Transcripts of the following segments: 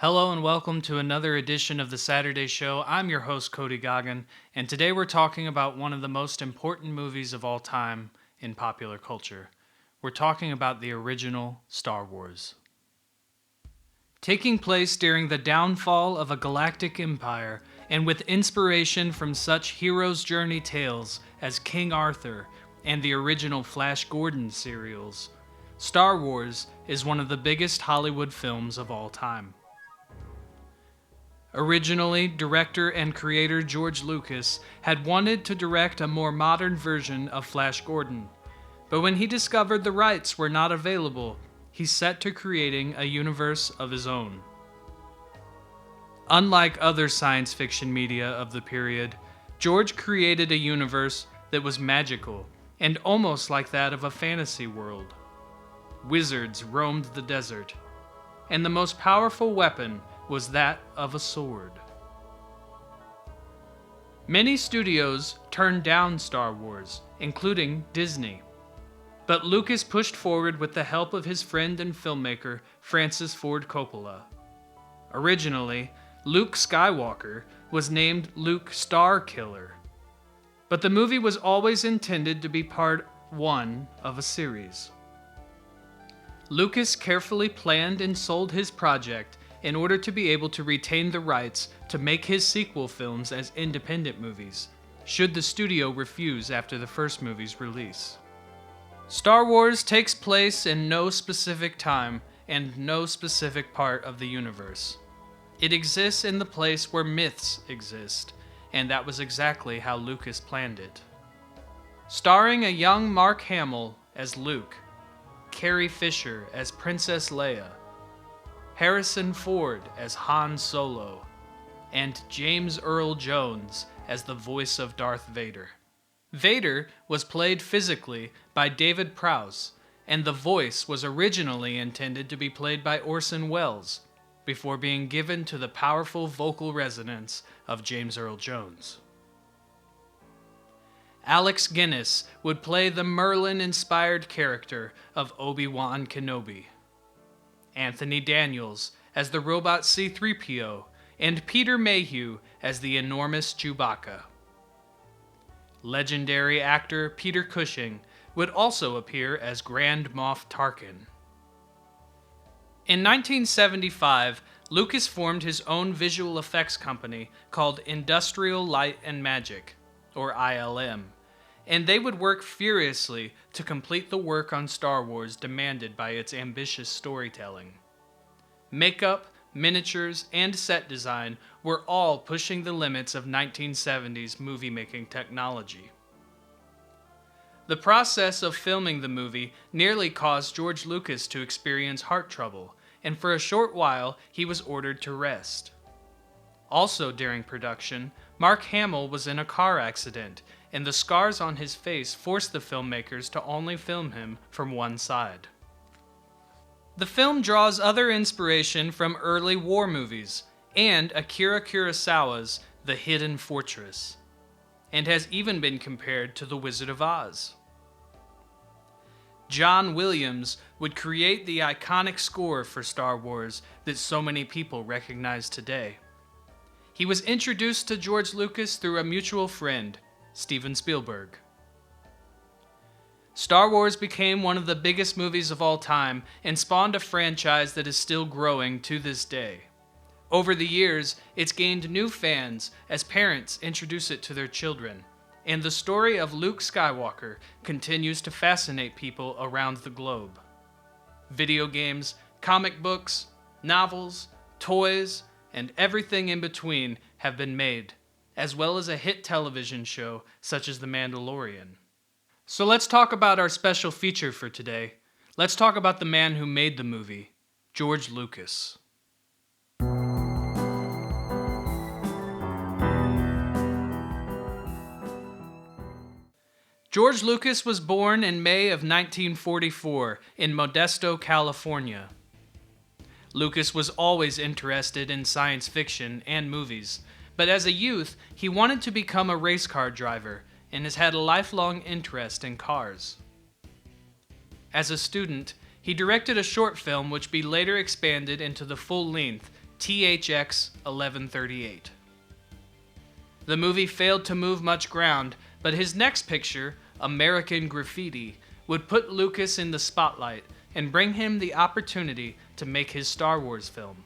Hello and welcome to another edition of the Saturday Show. I'm your host, Cody Goggin, and today we're talking about one of the most important movies of all time in popular culture. We're talking about the original Star Wars. Taking place during the downfall of a galactic empire, and with inspiration from such hero's journey tales as King Arthur and the original Flash Gordon serials, Star Wars is one of the biggest Hollywood films of all time. Originally, director and creator George Lucas had wanted to direct a more modern version of Flash Gordon, but when he discovered the rights were not available, he set to creating a universe of his own. Unlike other science fiction media of the period, George created a universe that was magical and almost like that of a fantasy world. Wizards roamed the desert, and the most powerful weapon was that of a sword. Many studios turned down Star Wars, including Disney. But Lucas pushed forward with the help of his friend and filmmaker, Francis Ford Coppola. Originally, Luke Skywalker was named Luke Starkiller, but the movie was always intended to be part one of a series. Lucas carefully planned and sold his project in order to be able to retain the rights to make his sequel films as independent movies, should the studio refuse after the first movie's release. Star Wars takes place in no specific time and no specific part of the universe. It exists in the place where myths exist, and that was exactly how Lucas planned it. Starring a young Mark Hamill as Luke, Carrie Fisher as Princess Leia, Harrison Ford as Han Solo, and James Earl Jones as the voice of Darth Vader. Vader was played physically by David Prowse, and the voice was originally intended to be played by Orson Welles, before being given to the powerful vocal resonance of James Earl Jones. Alex Guinness would play the Merlin-inspired character of Obi-Wan Kenobi. Anthony Daniels as the robot C-3PO, and Peter Mayhew as the enormous Chewbacca. Legendary actor Peter Cushing would also appear as Grand Moff Tarkin. In 1975, Lucas formed his own visual effects company called Industrial Light and Magic, or ILM, and they would work furiously to complete the work on Star Wars demanded by its ambitious storytelling. Makeup, miniatures, and set design were all pushing the limits of 1970s movie-making technology. The process of filming the movie nearly caused George Lucas to experience heart trouble, and for a short while he was ordered to rest. Also during production, Mark Hamill was in a car accident, and the scars on his face forced the filmmakers to only film him from one side. The film draws other inspiration from early war movies and Akira Kurosawa's The Hidden Fortress, and has even been compared to The Wizard of Oz. John Williams would create the iconic score for Star Wars that so many people recognize today. He was introduced to George Lucas through a mutual friend, Steven Spielberg. Star Wars became one of the biggest movies of all time and spawned a franchise that is still growing to this day. Over the years, it's gained new fans as parents introduce it to their children, and the story of Luke Skywalker continues to fascinate people around the globe. Video games, comic books, novels, toys, and everything in between have been made, as well as a hit television show such as The Mandalorian. So let's talk about our special feature for today. Let's talk about the man who made the movie, George Lucas. George Lucas was born in May of 1944 in Modesto, California. Lucas was always interested in science fiction and movies, but as a youth, he wanted to become a race car driver and has had a lifelong interest in cars. As a student, he directed a short film which be later expanded into the full-length THX 1138. The movie failed to move much ground, but his next picture, American Graffiti, would put Lucas in the spotlight and bring him the opportunity to make his Star Wars film.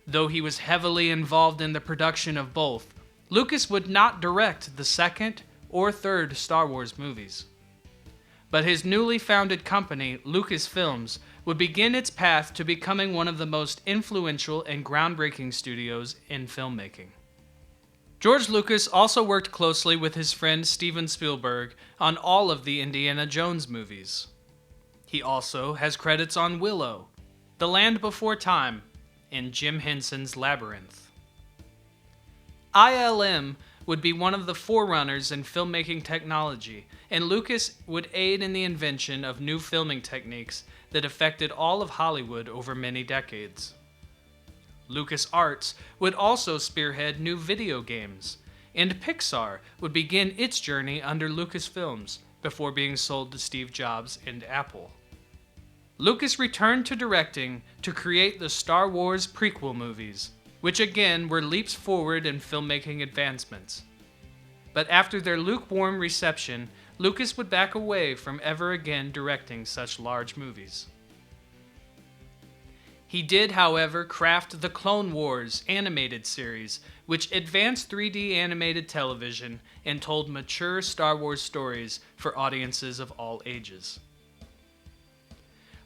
Though he was heavily involved in the production of both, Lucas would not direct the second or third Star Wars movies. But his newly founded company, Lucasfilms, would begin its path to becoming one of the most influential and groundbreaking studios in filmmaking. George Lucas also worked closely with his friend Steven Spielberg on all of the Indiana Jones movies. He also has credits on Willow, The Land Before Time, and Jim Henson's Labyrinth. ILM would be one of the forerunners in filmmaking technology, and Lucas would aid in the invention of new filming techniques that affected all of Hollywood over many decades. LucasArts would also spearhead new video games, and Pixar would begin its journey under Lucasfilms before being sold to Steve Jobs and Apple. Lucas returned to directing to create the Star Wars prequel movies, which again were leaps forward in filmmaking advancements. But after their lukewarm reception, Lucas would back away from ever again directing such large movies. He did, however, craft the Clone Wars animated series, which advanced 3D animated television and told mature Star Wars stories for audiences of all ages.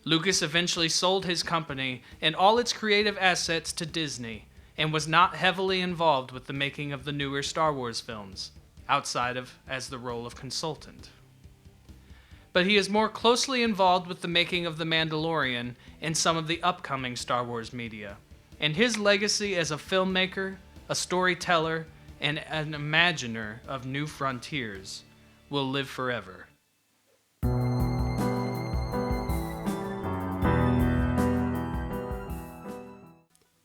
Lucas eventually sold his company and all its creative assets to Disney, and was not heavily involved with the making of the newer Star Wars films, outside of as the role of consultant. But he is more closely involved with the making of The Mandalorian and some of the upcoming Star Wars media, and his legacy as a filmmaker, a storyteller, and an imaginer of new frontiers will live forever.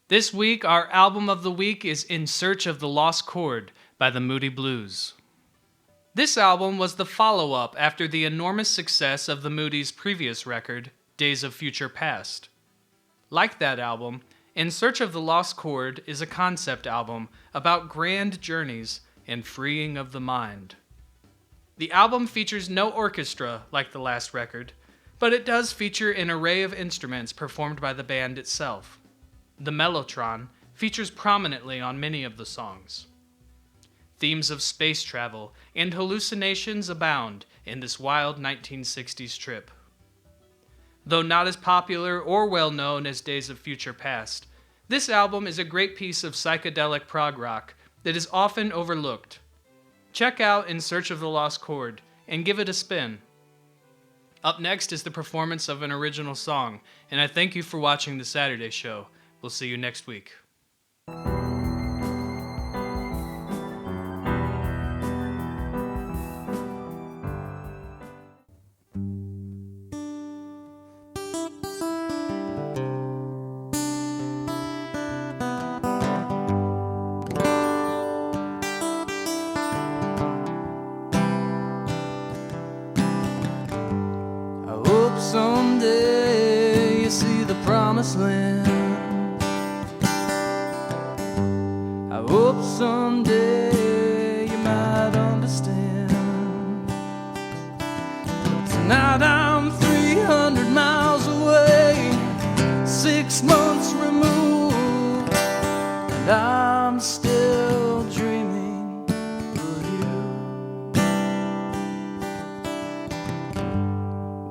This week, our album of the week is In Search of the Lost Chord by the Moody Blues. This album was the follow-up after the enormous success of the Moody's previous record, Days of Future Past. Like that album, In Search of the Lost Chord is a concept album about grand journeys and freeing of the mind. The album features no orchestra like the last record, but it does feature an array of instruments performed by the band itself. The mellotron features prominently on many of the songs. Themes of space travel and hallucinations abound in this wild 1960s trip. Though not as popular or well known as Days of Future Past, this album is a great piece of psychedelic prog rock that is often overlooked. Check out In Search of the Lost Chord and give it a spin. Up next is the performance of an original song, and I thank you for watching the Saturday show. We'll see you next week. I hope someday you see the promised land. I hope someday you might understand. Tonight I'm 300 miles away, 6 months removed, and I'm still dreaming of you.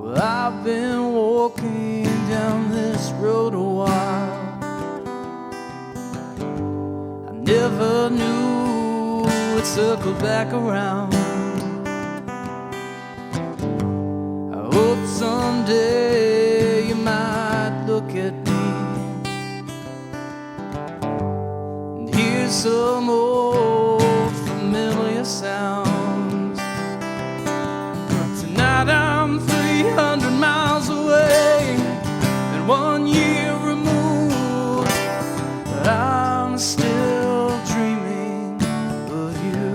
Well, I've been walking down this road a while. Never knew it circled back around. I hope someday you might look at me and hear some old familiar sounds. Tonight I'm 300 miles away and 1 year removed, but I'm still dreaming of you.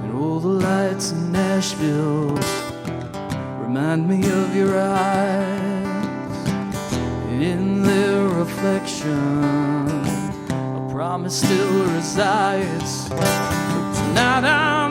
And all the lights in Nashville remind me of your eyes in their reflection, a promise still resides. But tonight I'm